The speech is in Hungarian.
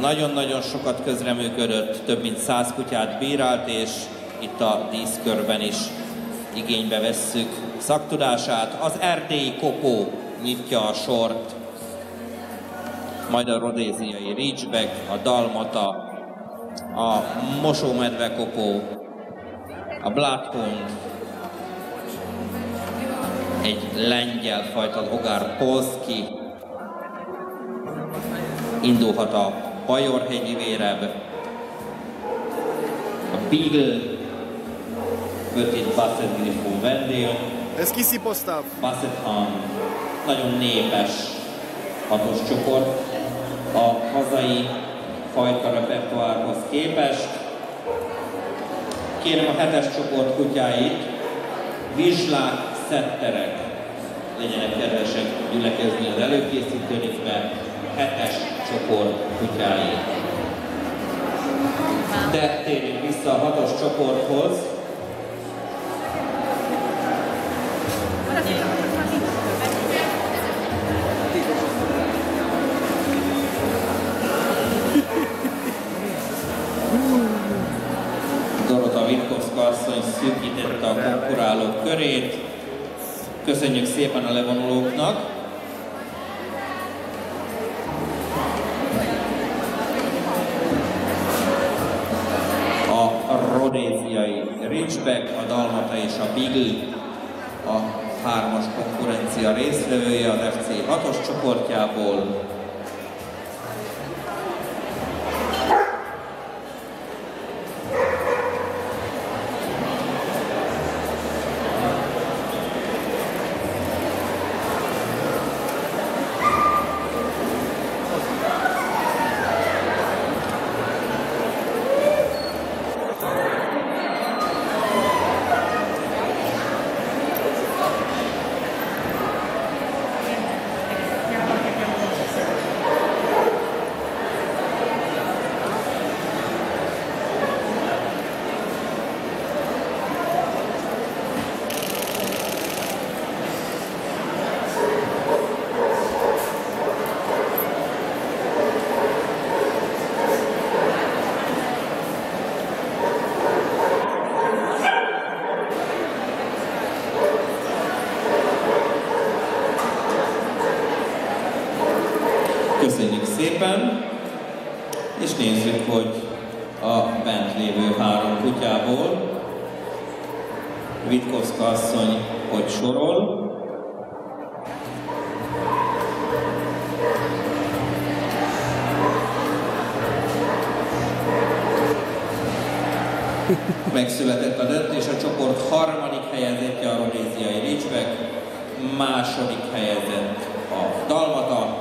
nagyon-nagyon sokat közreműködött, több mint 100 kutyát bírált, és itt a díszkörben is igénybe vesszük szaktudását. Az erdélyi kopó nyitja a sort, majd a rodéziai ridgeback, a dalmata, a mosómedve kopó, a bloodhound, egy lengyel fajta Ogar Polski, indulhat a bajorhegyi véreb, a Beagle, Petit Basset Griffon vendél, Basset Hound, nagyon népes hatos csoport a hazai fajta repertoárhoz képest. Kérem a 7-es csoport kutyáit, vizslák, szetterek, legyenek kedvesek gyülekezni az előkészítőnikbe, 7-es csoport kutyái. De térjünk vissza a 6-os csoporthoz. Dorota Witkowska asszony szűkítette a konkurálók körét. Köszönjük szépen a levonulóknak. A rodéziai ridgeback, a dalmata és a beagle a 3-as konkurencia résztvevője az FC 6-os csoportjából. Köszönjük szépen, és nézzük, hogy a bent lévő 3 kutyából Witkowska asszony hogy sorol. Megszületett a döntés, a csoport 3. helyezettje a rodéziai ridgeback, 2. helyezett a dalmata,